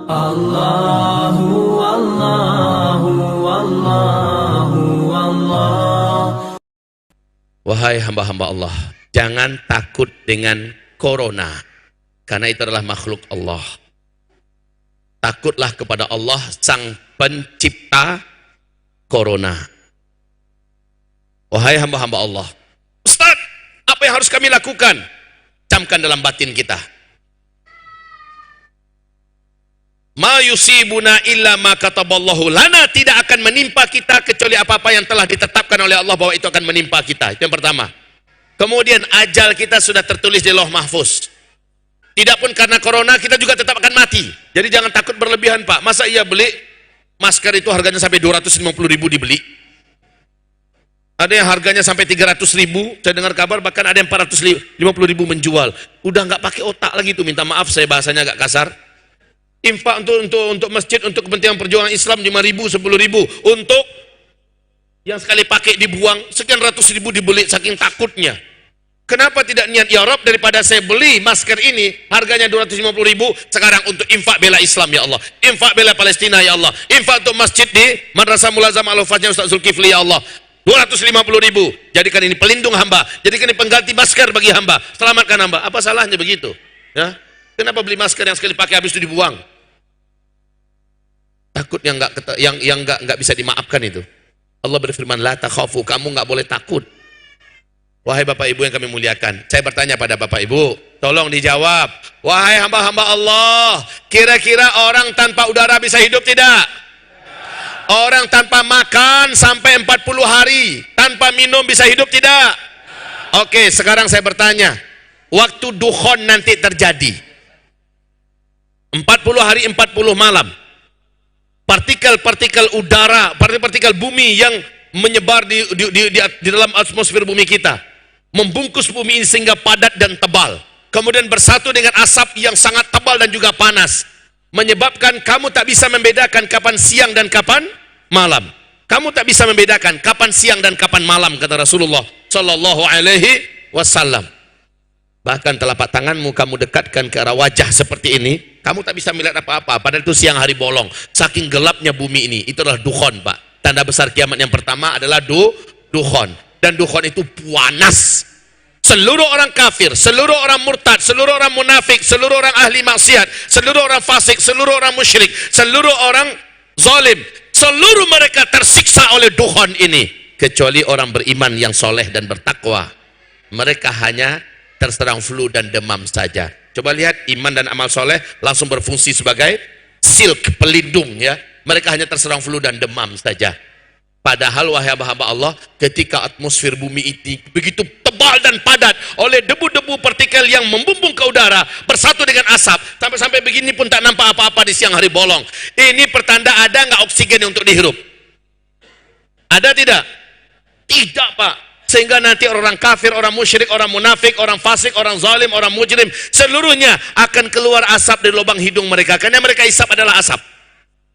Allahu Allahu Allahu Allah. Wahai hamba-hamba Allah, jangan takut dengan corona, karena itu adalah makhluk Allah. Takutlah kepada Allah, sang pencipta corona. Wahai hamba-hamba Allah, Ustaz, apa yang harus kami lakukan? Camkan dalam batin kita, ma yusibuna illa ma kataballahu lana, tidak akan menimpa kita kecuali apa-apa yang telah ditetapkan oleh Allah bahwa itu akan menimpa kita. Itu yang pertama. Kemudian ajal kita sudah tertulis di Lauh Mahfuz. Tidak pun karena corona, kita juga tetap akan mati. Jadi jangan takut berlebihan, Pak. Masa iya beli masker itu harganya sampai 250.000 dibeli? Ada yang harganya sampai 300.000, saya dengar kabar bahkan ada yang 450.000 menjual. Udah nggak pakai otak lagi tuh, minta maaf saya bahasanya agak kasar. Infak untuk masjid, untuk kepentingan perjuangan Islam 5.000, 10.000, untuk yang sekali pakai dibuang, sekian ratus ribu dibeli saking takutnya. Kenapa tidak niat, ya Rob, daripada saya beli masker ini harganya 250.000, sekarang untuk infak bela Islam ya Allah, infak bela Palestina ya Allah, infak untuk masjid di Madrasah Mulazam Al-Fajr Ustaz Zulkifli ya Allah, 250.000, jadikan ini pelindung hamba, jadikan ini pengganti masker bagi hamba, selamatkan hamba. Apa salahnya begitu? Ya? Kenapa beli masker yang sekali pakai habis itu dibuang? Takutnya yang nggak bisa dimaafkan itu. Allah berfirman, la takhafu, kamu nggak boleh takut. Wahai Bapak Ibu yang kami muliakan, saya bertanya pada Bapak Ibu, tolong dijawab. Wahai hamba-hamba Allah, kira-kira orang tanpa udara bisa hidup tidak? Orang tanpa makan sampai 40 hari, tanpa minum bisa hidup tidak? Oke, sekarang saya bertanya, waktu dukhon nanti terjadi, 40 hari 40 malam, partikel-partikel udara, partikel bumi yang menyebar di dalam atmosfer bumi kita, membungkus bumi ini sehingga padat dan tebal, kemudian bersatu dengan asap yang sangat tebal dan juga panas, menyebabkan kamu tak bisa membedakan kapan siang dan kapan malam. Kamu tak bisa membedakan kapan siang dan kapan malam, kata Rasulullah Shallallahu Alaihi Wasallam. Bahkan telapak tanganmu kamu dekatkan ke arah wajah seperti ini, kamu tak bisa melihat apa-apa, padahal itu siang hari bolong, saking gelapnya bumi ini. Itu adalah dukhon, Pak. Tanda besar kiamat yang pertama adalah dukhon. Dan dukhon itu panas. Seluruh orang kafir, seluruh orang murtad, seluruh orang munafik, seluruh orang ahli maksiat, seluruh orang fasik, seluruh orang musyrik, seluruh orang zalim, seluruh mereka tersiksa oleh dukhon ini, kecuali orang beriman yang soleh dan bertakwa. Mereka hanya terserang flu dan demam saja. Coba lihat, iman dan amal soleh langsung berfungsi sebagai silk, pelindung ya. Mereka hanya terserang flu dan demam saja. Padahal wahai hamba-hamba Allah, ketika atmosfer bumi ini begitu tebal dan padat oleh debu-debu partikel yang membumbung ke udara, bersatu dengan asap, sampai-sampai begini pun tak nampak apa-apa di siang hari bolong. Ini pertanda ada nggak oksigen untuk dihirup? Ada tidak? Tidak, Pak. Sehingga nanti orang kafir, orang musyrik, orang munafik, orang fasik, orang zalim, orang mujrim, seluruhnya akan keluar asap dari lubang hidung mereka, karena mereka hisap adalah asap.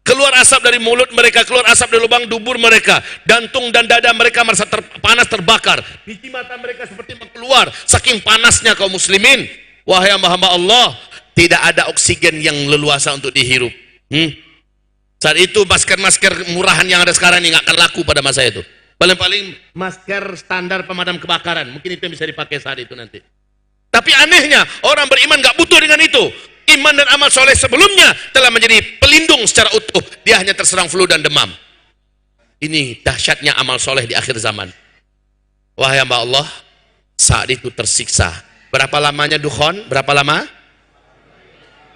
Keluar asap dari mulut mereka, keluar asap dari lubang dubur mereka, jantung dan dada mereka merasa panas, terbakar, biji mata mereka seperti keluar saking panasnya kaum muslimin. Wahai hamba-hamba Allah, tidak ada oksigen yang leluasa untuk dihirup. Saat itu masker-masker murahan yang ada sekarang ini nggak akan laku pada masa itu. Paling-paling masker standar pemadam kebakaran, mungkin itu yang bisa dipakai saat itu nanti. Tapi anehnya, orang beriman gak butuh dengan itu. Iman dan amal soleh sebelumnya telah menjadi pelindung secara utuh. Dia hanya terserang flu dan demam. Ini dahsyatnya amal soleh di akhir zaman. Wahai hamba Allah, saat itu tersiksa. Berapa lamanya dukhon? Berapa lama?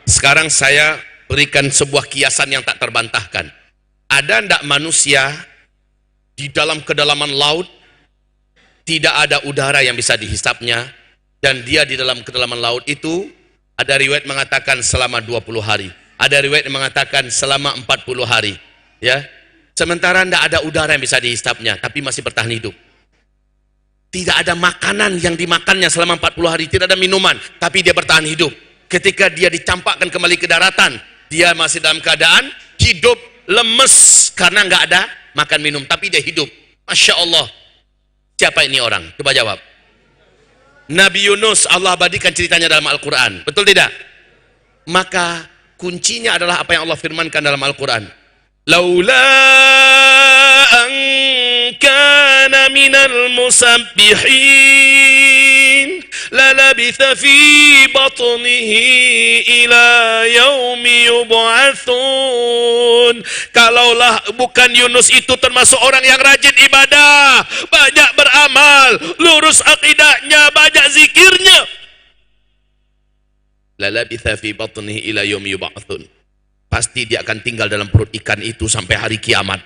Sekarang saya berikan sebuah kiasan yang tak terbantahkan. Ada ndak manusia di dalam kedalaman laut, tidak ada udara yang bisa dihisapnya, dan dia di dalam kedalaman laut itu, ada riwayat mengatakan selama 20 hari, ada riwayat yang mengatakan selama 40 hari ya. Sementara tidak ada udara yang bisa dihisapnya, tapi masih bertahan hidup. Tidak ada makanan yang dimakannya selama 40 hari, tidak ada minuman, tapi dia bertahan hidup. Ketika dia dicampakkan kembali ke daratan, dia masih dalam keadaan hidup, lemes karena nggak ada makan minum, tapi dia hidup. Masya Allah. Siapa ini orang? Coba jawab. Nabi Yunus, Allah abadikan ceritanya dalam Al-Quran. Betul tidak? Maka kuncinya adalah apa yang Allah firmankan dalam Al-Quran. Laula an kana minal musabbihin lalabitha fi batnihi ila yaumi yub'atsun. Kalaulah bukan Yunus itu termasuk orang yang rajin ibadah, banyak beramal, lurus akidahnya, banyak zikirnya, lalabitha fi batnihi ila yaumi yub'atsun, pasti dia akan tinggal dalam perut ikan itu sampai hari kiamat.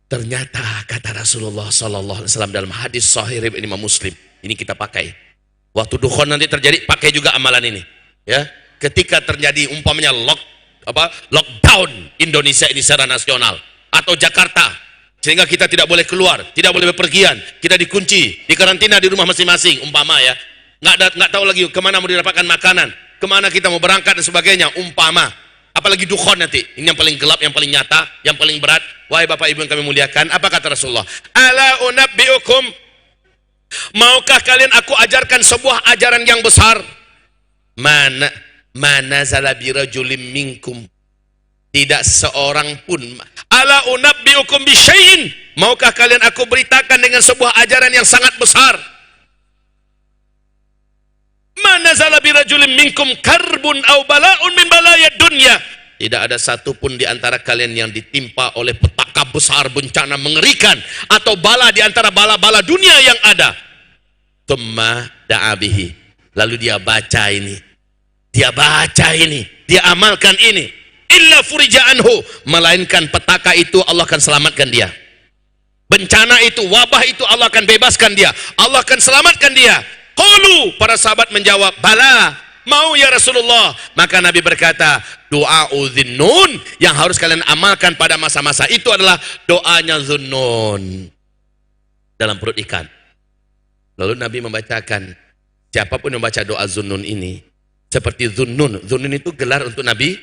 Ternyata kata Rasulullah sallallahu alaihi wasallam dalam hadis sahih riwayat Imam Muslim, ini kita pakai. Waktu dukhon nanti terjadi, pakai juga amalan ini. Ya, ketika terjadi umpamanya lockdown Indonesia ini secara nasional atau Jakarta, sehingga kita tidak boleh keluar, tidak boleh bepergian, kita dikunci, dikarantina di rumah masing-masing, umpama ya, nggak tahu lagi kemana mau didapatkan makanan, kemana kita mau berangkat dan sebagainya, umpama. Apalagi dukhon nanti, ini yang paling gelap, yang paling nyata, yang paling berat. Wahai Bapak Ibu yang kami muliakan, apa kata Rasulullah? Ala unabbiukum, maukah kalian aku ajarkan sebuah ajaran yang besar? Mana zalabi rajulim minkum, tidak seorang pun. Ala unabbiukum bisyai'in, maukah kalian aku beritakan dengan sebuah ajaran yang sangat besar? Mana zalabi rajulim minkum karbun au bala'un min balayad dunya, tidak ada satupun di antara kalian yang ditimpa oleh petaka besar, bencana mengerikan, atau bala di antara bala-bala dunia yang ada. Tsumma da'abihi, lalu dia baca ini, dia amalkan ini, illa furija anhu, melainkan petaka itu Allah akan selamatkan dia, bencana itu, wabah itu Allah akan bebaskan dia, Allah akan selamatkan dia. Qalu, para sahabat menjawab, bala, mau ya Rasulullah. Maka Nabi berkata, doa Zunnun yang harus kalian amalkan pada masa-masa itu adalah doanya Zunnun dalam perut ikan. Lalu Nabi membacakan, siapapun yang membaca doa Zunnun ini seperti Zunnun. Zunnun itu gelar untuk Nabi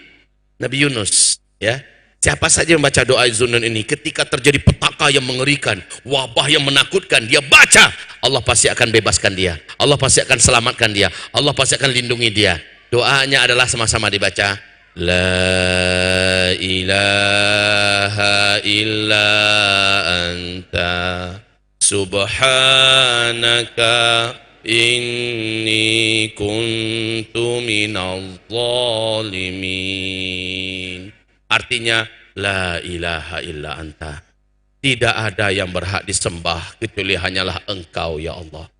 Yunus, ya. Siapa saja yang membaca doa Zunnun ini, ketika terjadi petaka yang mengerikan, wabah yang menakutkan, dia baca, Allah pasti akan bebaskan dia, Allah pasti akan selamatkan dia, Allah pasti akan lindungi dia. Doanya adalah sama-sama dibaca, la ilaha illa anta subhanaka inni kuntu minal zalimin. Artinya, la ilaha illa anta, tidak ada yang berhak disembah kecuali hanyalah Engkau ya Allah.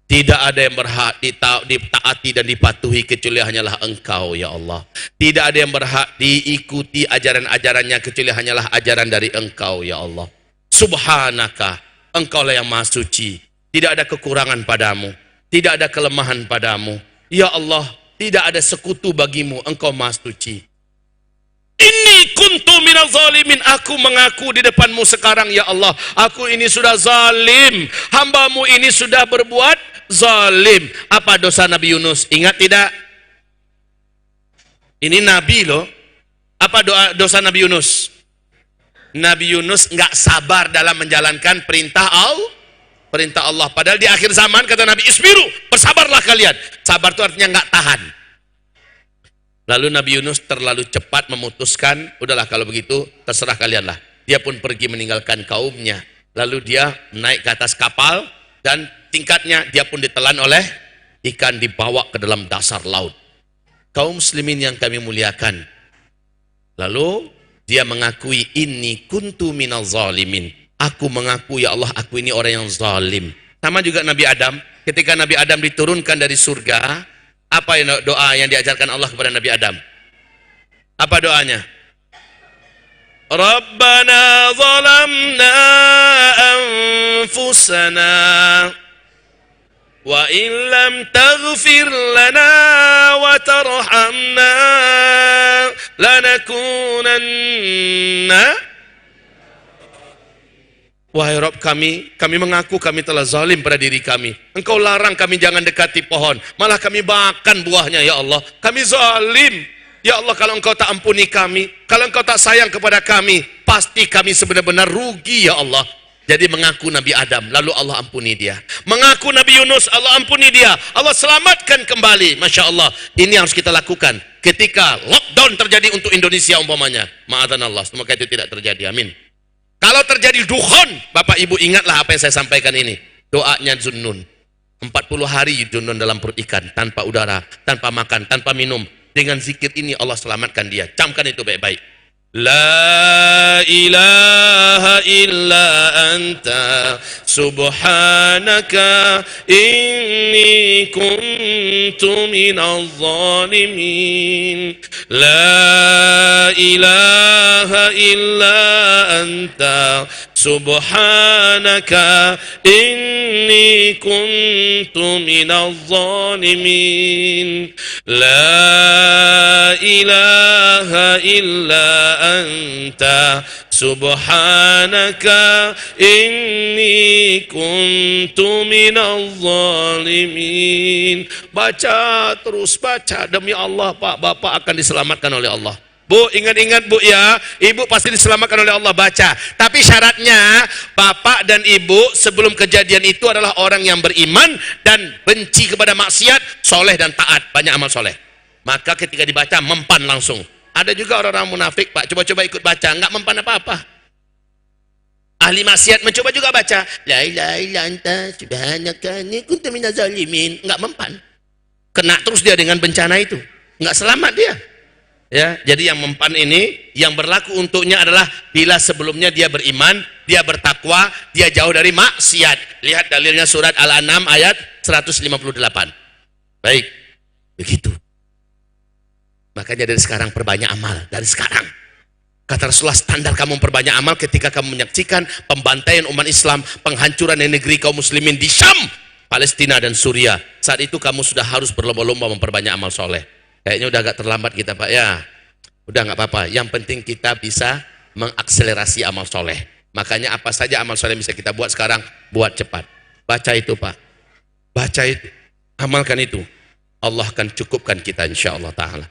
Tidak ada yang berhak ditaati dan dipatuhi kecuali hanyalah Engkau ya Allah. Tidak ada yang berhak diikuti ajaran-ajarannya kecuali hanyalah ajaran dari Engkau ya Allah. Subhanaka, Engkaulah yang maha suci, tidak ada kekurangan padamu, tidak ada kelemahan padamu ya Allah, tidak ada sekutu bagimu, Engkau maha suci. Inni kuntu minal zalimin, aku mengaku di depanmu sekarang ya Allah, aku ini sudah zalim, hambamu ini sudah berbuat zalim. Apa dosa Nabi Yunus? Ingat tidak? Ini Nabi loh. Apa dosa Nabi Yunus? Nabi Yunus nggak sabar dalam menjalankan perintah Allah. Padahal di akhir zaman kata Nabi, isbiru, bersabarlah kalian. Sabar itu artinya nggak tahan. Lalu Nabi Yunus terlalu cepat memutuskan, udahlah kalau begitu terserah kalianlah. Dia pun pergi meninggalkan kaumnya. Lalu dia naik ke atas kapal dan tingkatnya dia pun ditelan oleh ikan, dibawa ke dalam dasar laut. Kaum muslimin yang kami muliakan. Lalu dia mengakui, inni kuntu minal zalimin. Aku mengaku ya Allah, aku ini orang yang zalim. Sama juga Nabi Adam, ketika Nabi Adam diturunkan dari surga, apa doa yang diajarkan Allah kepada Nabi Adam? Apa doanya? Rabbana zalamna anfusana wa in lam taghfir lana wa tarhamna lanakunanna. Wahai Rabb kami mengaku kami telah zalim pada diri kami. Engkau larang kami jangan dekati pohon, malah kami makan buahnya ya Allah. Kami zalim. Ya Allah, kalau Engkau tak ampuni kami, kalau Engkau tak sayang kepada kami, pasti kami sebenar-benar rugi ya Allah. Jadi mengaku Nabi Adam, lalu Allah ampuni dia. Mengaku Nabi Yunus, Allah ampuni dia. Allah selamatkan kembali. Masya Allah. Ini harus kita lakukan. Ketika lockdown terjadi untuk Indonesia umpamanya. Ma'adzanallah, semoga itu tidak terjadi. Amin. Kalau terjadi dukhon, Bapak Ibu ingatlah apa yang saya sampaikan ini. Doanya Zunnun. 40 hari Zunnun dalam perut ikan. Tanpa udara, tanpa makan, tanpa minum. Dengan zikir ini Allah selamatkan dia. Camkan itu baik-baik. La ilaha illa anta subhanaka inni kuntu minal zalimin. La ilaha illa anta subhanaka inni kuntu minal zalimin. La ilaha illa anta subhanaka inni kuntu minal zalimin. Baca terus, baca. Demi Allah Pak, Bapak akan diselamatkan oleh Allah. Bu, ingat-ingat Bu ya, Ibu pasti diselamatkan oleh Allah, baca. Tapi syaratnya Bapak dan Ibu sebelum kejadian itu adalah orang yang beriman dan benci kepada maksiat, soleh dan taat, banyak amal soleh. Maka ketika dibaca mempan langsung. Ada juga orang-orang munafik Pak, coba-coba ikut baca, nggak mempan apa-apa. Ahli maksiat mencoba juga baca, la ilaha illa anta subhanaka inni kuntu minaz zalimin, nggak mempan. Kena terus dia dengan bencana itu, nggak selamat dia. Ya, jadi yang mempan ini yang berlaku untuknya adalah bila sebelumnya dia beriman, dia bertakwa, dia jauh dari maksiat. Lihat dalilnya surat Al-An'am ayat 158. Baik, begitu. Makanya dari sekarang perbanyak amal, dari sekarang. Kata Rasulullah, standar kamu perbanyak amal ketika kamu menyaksikan pembantaian umat Islam, penghancuran negeri kaum muslimin di Syam, Palestina dan Suriah. Saat itu kamu sudah harus berlomba-lomba memperbanyak amal soleh. Kayaknya udah agak terlambat kita Pak ya. Udah nggak apa-apa, yang penting kita bisa mengakselerasi amal soleh. Makanya apa saja amal soleh bisa kita buat sekarang, buat cepat. Baca itu Pak, baca itu, amalkan itu. Allah akan cukupkan kita insya Allah ta'ala.